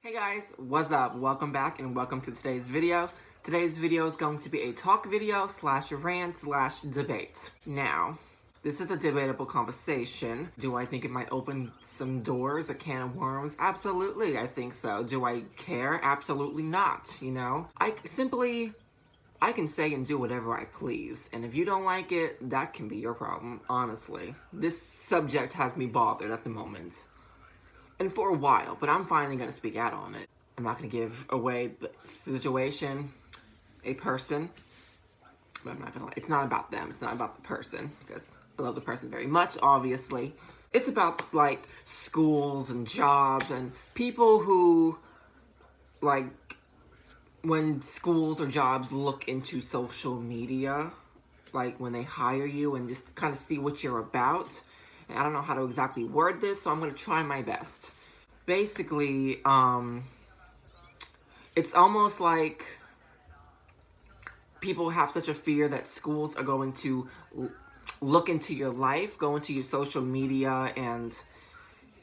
Hey guys, what's up? Welcome back and welcome to today's video. Today's video is going to be a talk video slash rant slash debate. Now, this is a debatable conversation. Do I think it might open some doors, a can of worms? Absolutely, I think so. Do I care? Absolutely not, you know? I can say and do whatever I please. And if you don't like it, that can be your problem, honestly. This subject has me bothered at the moment. And for a while, but I'm finally going to speak out on it. I'm not going to give away the situation, a person, but I'm not going to lie. It's not about them. It's not about the person, because I love the person very much, obviously. It's about, like, schools and jobs and people who, like, when schools or jobs look into social media, like when they hire you and just kind of see what you're about. And I don't know how to exactly word this, so I'm going to try my best. Basically, it's almost like people have such a fear that schools are going to look into your life, go into your social media, and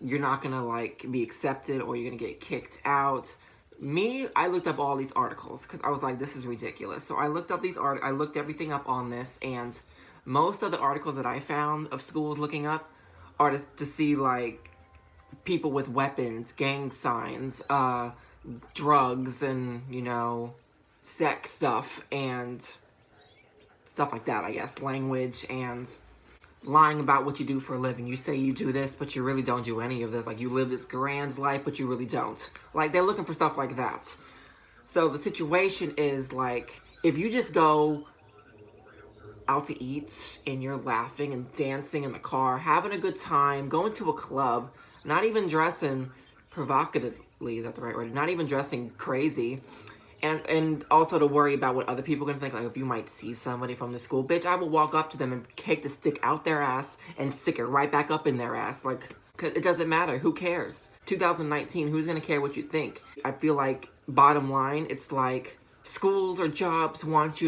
you're not going to, like, be accepted or you're going to get kicked out. Me, I looked up all these articles because I was like, this is ridiculous. So I looked up these I looked everything up on this, and most of the articles that I found of schools looking up are to see, like, people with weapons, gang signs, drugs, and, you know, sex stuff, and stuff like that, I guess. Language, and lying about what you do for a living. You say you do this, but you really don't do any of this. Like, you live this grand life, but you really don't. Like, they're looking for stuff like that. So the situation is, like, if you just go out to eat and you're laughing and dancing in the car, having a good time, going to a club, not even dressing provocatively, is that the right word? Not even dressing crazy. And also to worry about what other people are going to think, like if you might see somebody from the school, bitch, I will walk up to them and take the stick out their ass and stick it right back up in their ass. Like, it doesn't matter. Who cares? 2019, who's going to care what you think? I feel like, bottom line, it's like schools or jobs want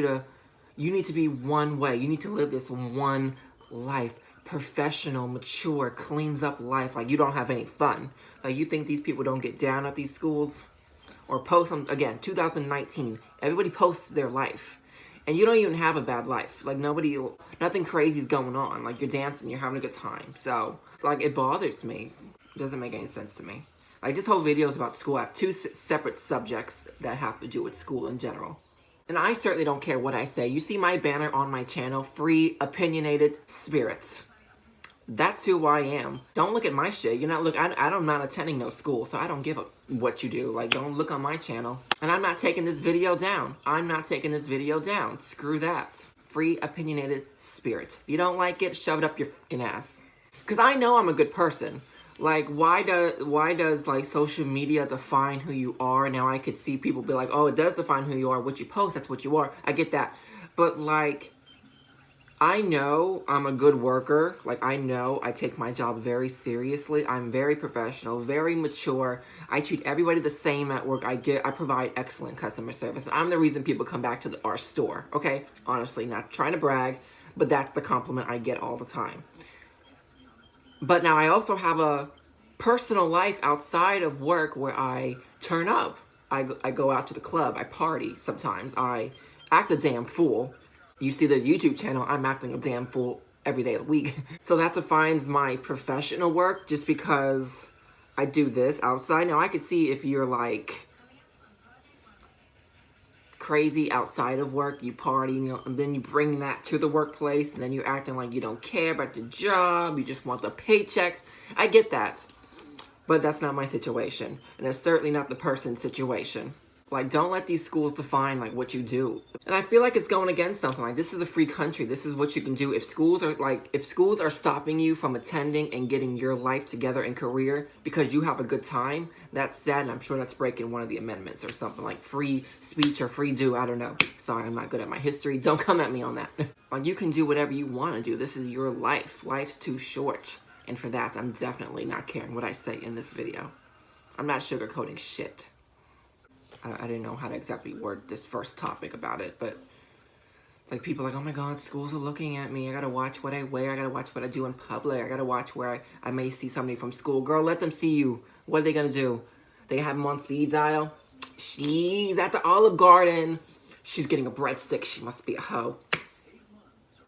you need to be one way. You need to live this one life. Professional, mature, cleans up life. Like, you don't have any fun. Like, you think these people don't get down at these schools? Or post them, again, 2019, everybody posts their life. And you don't even have a bad life. Like, nothing crazy is going on. Like, you're dancing, you're having a good time. So, like, it bothers me. It doesn't make any sense to me. Like, this whole video is about school. I have two separate subjects that have to do with school in general. And I certainly don't care what I say. You see my banner on my channel, Free Opinionated Spirits. That's who I am. Don't look at my shit. You're not I'm not attending no school, so I don't give a what you do. Like, don't look on my channel. And I'm not taking this video down. I'm not taking this video down. Screw that. Free Opinionated Spirit. If you don't like it, shove it up your fucking ass. Because I know I'm a good person. Like, why does like social media define who you are? Now I could see people be like, oh, it does define who you are. What you post, that's what you are. I get that. But, like, I know I'm a good worker. Like, I know I take my job very seriously. I'm very professional, very mature. I treat everybody the same at work. I provide excellent customer service. I'm the reason people come back to our store, okay? Honestly, not trying to brag, but that's the compliment I get all the time. But now I also have a personal life outside of work where I turn up. I go out to the club. I party sometimes. I act a damn fool. You see the YouTube channel, I'm acting a damn fool every day of the week. So that defines my professional work just because I do this outside. Now, I could see if you're, like, crazy outside of work, you party, and then you bring that to the workplace, and then you're acting like you don't care about the job, you just want the paychecks. I get that. But that's not my situation. And it's certainly not the person's situation. Like, don't let these schools define, like, what you do. And I feel like it's going against something. Like, this is a free country. This is what you can do. If schools are stopping you from attending and getting your life together and career because you have a good time, that's sad, and I'm sure that's breaking one of the amendments or something, like free speech or free do. I don't know. Sorry, I'm not good at my history. Don't come at me on that. Like, you can do whatever you want to do. This is your life. Life's too short. And for that, I'm definitely not caring what I say in this video. I'm not sugarcoating shit. I didn't know how to exactly word this first topic about it, but like, people are like, oh my god, schools are looking at me. I gotta watch what I wear. I gotta watch what I do in public. I gotta watch where I may see somebody from school. Girl, let them see you. What are they gonna do? They have them on speed dial. She's at the Olive Garden. She's getting a breadstick. She must be a hoe.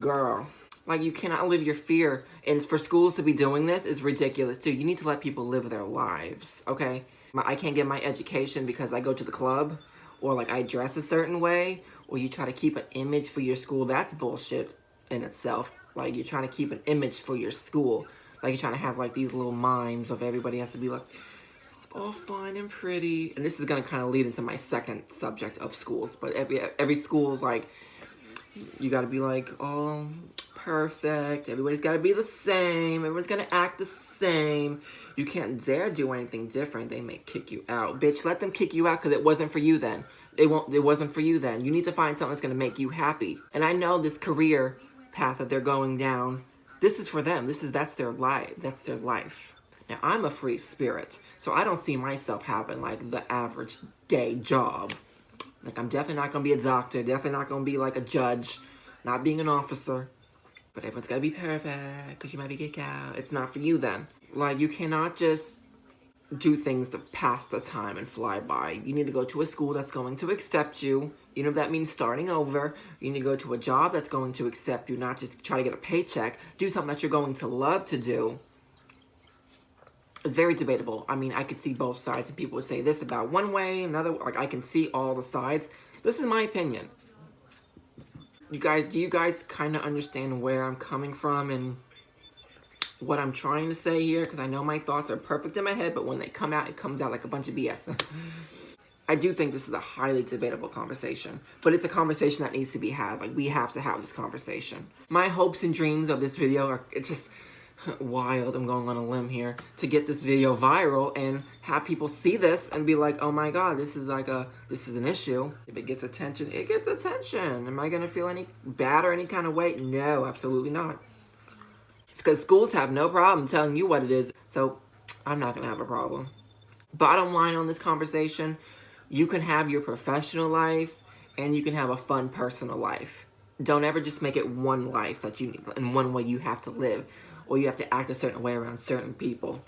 Girl. Like, you cannot live your fear. And for schools to be doing this is ridiculous, too. You need to let people live their lives, okay? I can't get my education because I go to the club, or, like, I dress a certain way, or you try to keep an image for your school. That's bullshit in itself. Like, you're trying to keep an image for your school. Like, you're trying to have, like, these little mimes of everybody has to be, like, all fine and pretty. And this is going to kind of lead into my second subject of schools. But every school's, like, you got to be, like, all perfect. Everybody's got to be the same. Everyone's going to act the same. You can't dare do anything different. They may kick you out. Bitch, let them kick you out because it wasn't for you then. It wasn't for you then. You need to find something that's going to make you happy. And I know this career path that they're going down, this is for them. That's their life. That's their life. Now, I'm a free spirit, so I don't see myself having, like, the average day job. Like, I'm definitely not going to be a doctor, definitely not going to be, like, a judge, not being an officer. But everyone's got to be perfect, because you might be kicked out. It's not for you then. Like, you cannot just do things to pass the time and fly by. You need to go to a school that's going to accept you. You know, that means starting over. You need to go to a job that's going to accept you, not just try to get a paycheck. Do something that you're going to love to do. It's very debatable. I mean, I could see both sides, and people would say this about one way, another. Like, I can see all the sides. This is my opinion. Do you guys kind of understand where I'm coming from and what I'm trying to say here? Because I know my thoughts are perfect in my head, but when they come out, it comes out like a bunch of BS. I do think this is a highly debatable conversation, but it's a conversation that needs to be had. Like, we have to have this conversation. My hopes and dreams of this video are, it's just wild, I'm going on a limb here, to get this video viral and have people see this and be like, oh my god, this is an issue. If it gets attention, it gets attention. Am I gonna feel any bad or any kind of way? No, absolutely not. It's because schools have no problem telling you what it is, so I'm not gonna have a problem. Bottom line on this conversation, you can have your professional life and you can have a fun personal life. Don't ever just make it one life that you, in one way you have to live, or you have to act a certain way around certain people.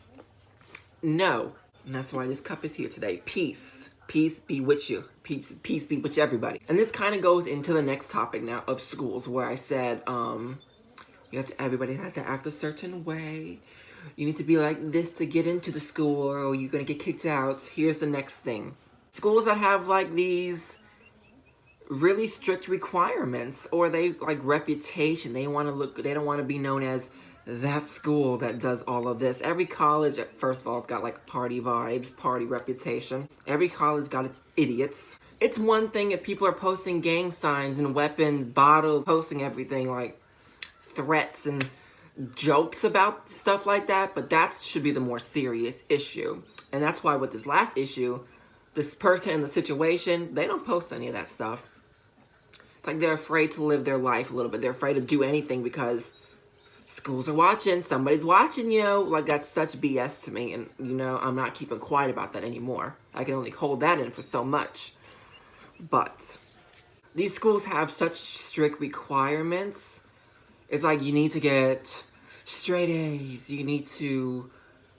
No. And that's why this cup is here today. Peace. Peace be with you. Peace be with everybody. And this kind of goes into the next topic now of schools, where I said, everybody has to act a certain way. You need to be like this to get into the school, or you're going to get kicked out. Here's the next thing. Schools that have, like, these really strict requirements, or they, like, reputation. They don't want to be known as that school that does all of this. Every college, first of all, has got, like, party vibes, party reputation. Every college got its idiots. It's one thing if people are posting gang signs and weapons, bottles, posting everything, like, threats and jokes about stuff like that, but that should be the more serious issue. And that's why with this last issue, this person in the situation, they don't post any of that stuff. It's like they're afraid to live their life a little bit. They're afraid to do anything because schools are watching, somebody's watching you. Like, that's such BS to me, and, you know, I'm not keeping quiet about that anymore. I can only hold that in for so much. But these schools have such strict requirements. It's like you need to get straight A's. You need to,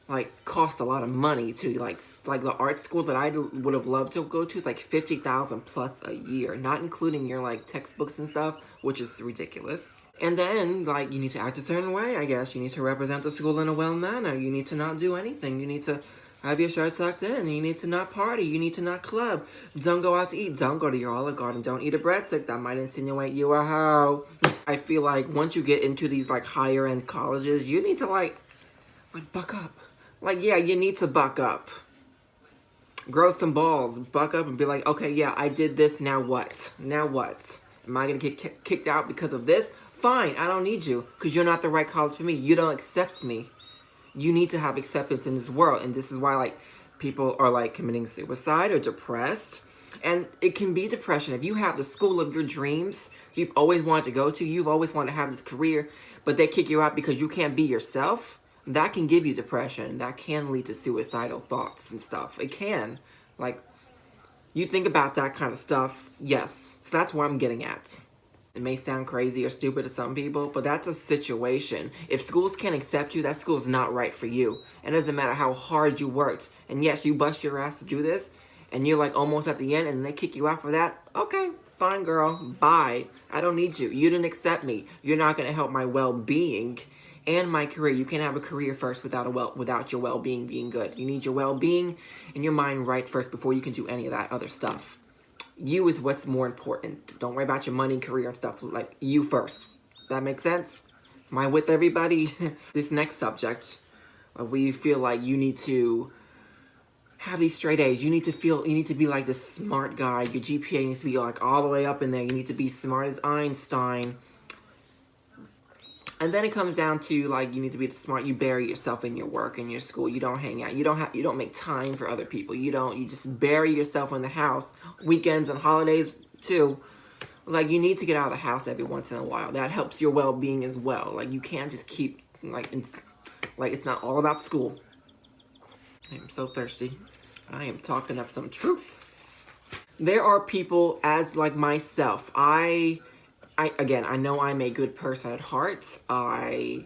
like, cost a lot of money to, like the art school that I would have loved to go to is like $50,000 plus a year, not including your, like, textbooks and stuff, which is ridiculous. And then, like, you need to act a certain way, I guess. You need to represent the school in a well manner. You need to not do anything. You need to have your shirt tucked in. You need to not party. You need to not club. Don't go out to eat. Don't go to your Olive Garden. Don't eat a breadstick. That might insinuate you a hoe. I feel like once you get into these, like, higher end colleges, you need to, like buck up. Like, yeah, you need to buck up. Grow some balls. Buck up and be like, okay, yeah, I did this. Now what? Now what? Am I going to get kicked out because of this? Fine, I don't need you, because you're not the right college for me. You don't accept me. You need to have acceptance in this world, and this is why, like, people are, like, committing suicide or depressed, and it can be depression. If you have the school of your dreams, you've always wanted to go to, you've always wanted to have this career, but they kick you out because you can't be yourself, that can give you depression. That can lead to suicidal thoughts and stuff. It can. Like, you think about that kind of stuff, yes. So that's what I'm getting at. It may sound crazy or stupid to some people, but that's a situation. If schools can't accept you, that school's not right for you. It doesn't matter how hard you worked. And yes, you bust your ass to do this, and you're like almost at the end, and they kick you out for that. Okay, fine, girl. Bye. I don't need you. You didn't accept me. You're not going to help my well-being and my career. You can't have a career first without your well-being being good. You need your well-being and your mind right first before you can do any of that other stuff. You is what's more important. Don't worry about your money, career, and stuff. Like, you first. That makes sense? Am I with everybody? This next subject, we feel like you need to have these straight A's. You need to be like the smart guy. Your GPA needs to be like all the way up in there. You need to be smart as Einstein. And then it comes down to, like, you need to be smart. You bury yourself in your work and your school. You don't hang out. You don't make time for other people. You just bury yourself in the house. Weekends and holidays too. Like, you need to get out of the house every once in a while. That helps your well-being as well. Like, you can't just keep, it's not all about school. I am so thirsty. I am talking up some truth. There are people as like myself. Again, I know I'm a good person at heart. I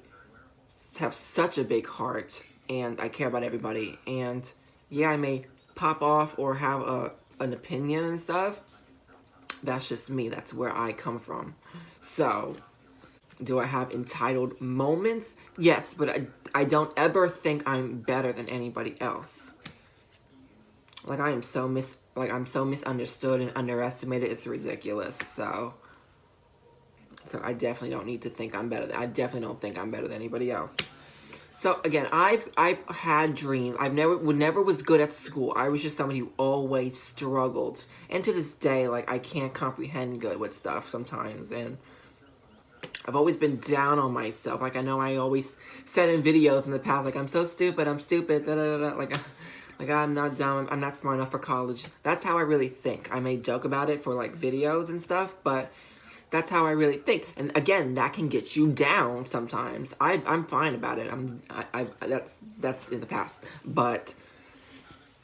have such a big heart, and I care about everybody. And yeah, I may pop off or have an opinion and stuff. That's just me. That's where I come from. So, do I have entitled moments? Yes, but I don't ever think I'm better than anybody else. Like, I'm so misunderstood and underestimated. It's ridiculous. So I definitely don't need to think I'm better. I definitely don't think I'm better than anybody else. So again, I've had dreams. I never was good at school. I was just somebody who always struggled. And to this day, like, I can't comprehend good with stuff sometimes. And I've always been down on myself. Like, I know I always said in videos in the past, like, I'm so stupid, I'm stupid, da da da. Like, I'm not dumb, I'm not smart enough for college. That's how I really think. I may joke about it for, like, videos and stuff, but that's how I really think. And again, that can get you down sometimes. I'm fine about it. That's in the past. But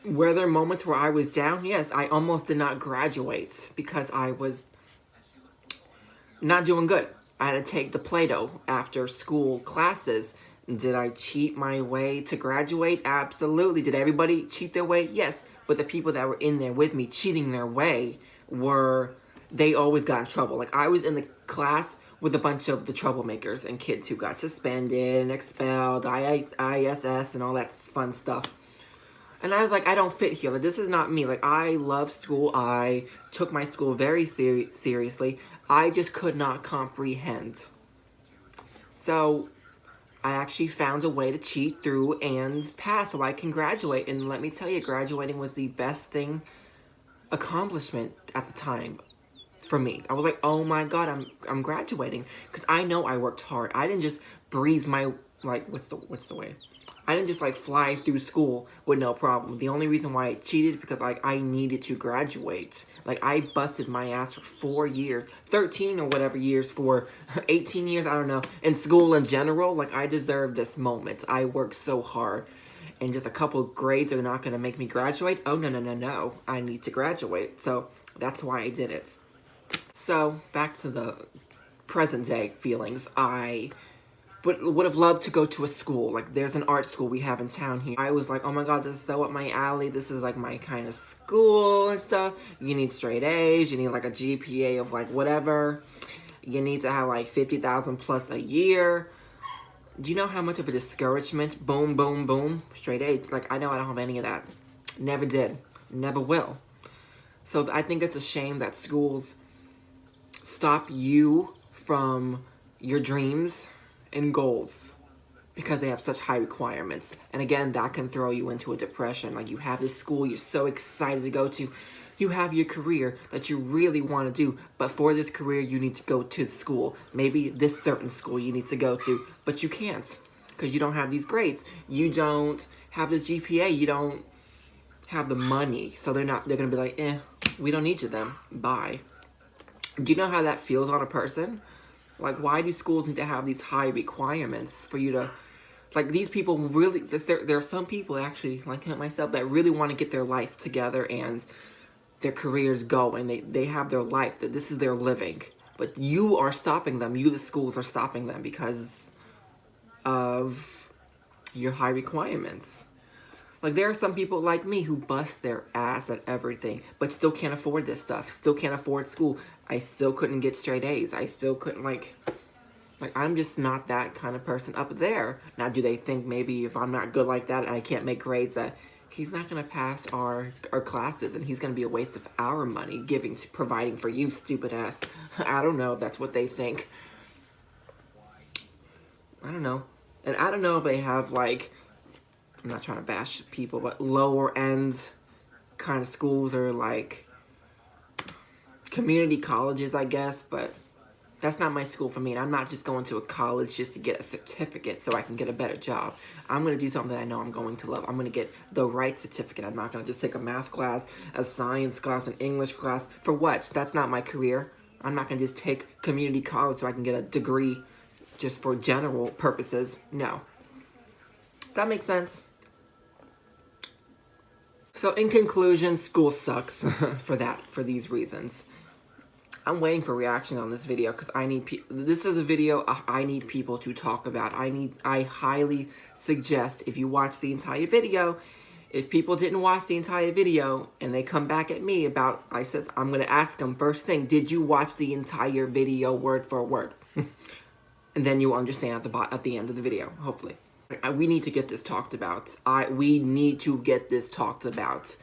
were there moments where I was down? Yes, I almost did not graduate because I was not doing good. I had to take the Play-Doh after school classes. Did I cheat my way to graduate? Absolutely. Did everybody cheat their way? Yes. But the people that were in there with me cheating their way they always got in trouble. Like, I was in the class with a bunch of the troublemakers and kids who got suspended and expelled, ISS and all that fun stuff. And I was like, I don't fit here. Like, this is not me. Like, I love school. I took my school very seriously. I just could not comprehend. So I actually found a way to cheat through and pass so I can graduate. And let me tell you, graduating was the best accomplishment at the time for me. I was like, oh my God, I'm graduating. Because I know I worked hard. I didn't just breeze my, like, what's the way? I didn't just, like, fly through school with no problem. The only reason why I cheated is because, like, I needed to graduate. Like, I busted my ass for 4 years, 13 or whatever years, for 18 years, I don't know, in school in general. Like, I deserve this moment. I worked so hard. And just a couple of grades are not going to make me graduate. Oh, no. I need to graduate. So that's why I did it. So, back to the present day feelings. I would have loved to go to a school. Like, there's an art school we have in town here. I was like, oh my God, this is so up my alley. This is like my kind of school and stuff. You need straight A's. You need like a GPA of like whatever. You need to have like 50,000 plus a year. Do you know how much of a discouragement? Boom, boom, boom. Straight A's. Like, I know I don't have any of that. Never did. Never will. So I think it's a shame that schools stop you from your dreams and goals because they have such high requirements. And again, that can throw you into a depression. Like, you have this school you're so excited to go to. You have your career that you really want to do, but for this career, you need to go to school. Maybe this certain school you need to go to, but you can't because you don't have these grades. You don't have this GPA. You don't have the money. So they're going to be like, we don't need you then. Bye. Do you know how that feels on a person? Like, why do schools need to have these high requirements for you to, like, these people really, there are some people actually, like myself, that really want to get their life together and their careers going. They have their life, that this is their living. But you are stopping them. You, the schools, are stopping them because of your high requirements. Like, there are some people like me who bust their ass at everything, but still can't afford this stuff. Still can't afford school. I still couldn't get straight A's. I still couldn't, like, I'm just not that kind of person up there. Now, do they think maybe if I'm not good like that and I can't make grades that he's not going to pass our classes and he's going to be a waste of our money providing for you, stupid ass? I don't know if that's what they think. I don't know. And I don't know if they have, like, I'm not trying to bash people, but lower end kind of schools or, like, community colleges, I guess, but that's not my school for me. And I'm not just going to a college just to get a certificate so I can get a better job. I'm going to do something that I know I'm going to love. I'm going to get the right certificate. I'm not going to just take a math class, a science class, an English class. For what? That's not my career. I'm not going to just take community college so I can get a degree just for general purposes. No. Does that make sense? So in conclusion, school sucks for these reasons. I'm waiting for reaction on this video because this is a video I need people to talk about. I highly suggest if you watch the entire video, if people didn't watch the entire video and they come back at me about, I'm going to ask them first thing, did you watch the entire video word for word? And then you'll understand at the end of the video, hopefully. We need to get this talked about. We need to get this talked about.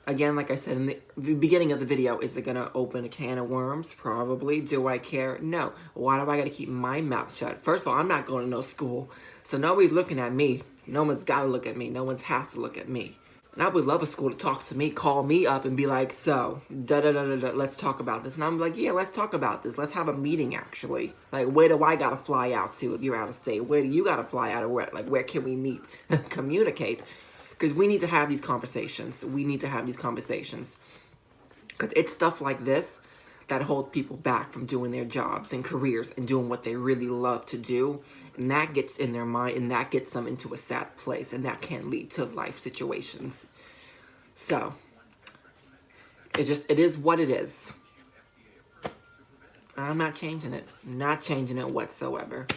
Again, like I said in the beginning of the video, is it going to open a can of worms? Probably. Do I care? No. Why do I got to keep my mouth shut? First of all, I'm not going to no school. So nobody's looking at me. No one's got to look at me. No one's has to look at me. And I would love a school to talk to me, call me up and be like, so, da-da-da-da-da, let's talk about this. And I'm like, yeah, let's talk about this. Let's have a meeting, actually. Like, where do I got to fly out to if you're out of state? Where do you got to fly out? Or where can we meet? Communicate. Because we need to have these conversations. We need to have these conversations. Because it's stuff like this that hold people back from doing their jobs and careers and doing what they really love to do. And that gets in their mind and that gets them into a sad place. And that can lead to life situations. So, it is what it is. I'm not changing it. Not changing it whatsoever.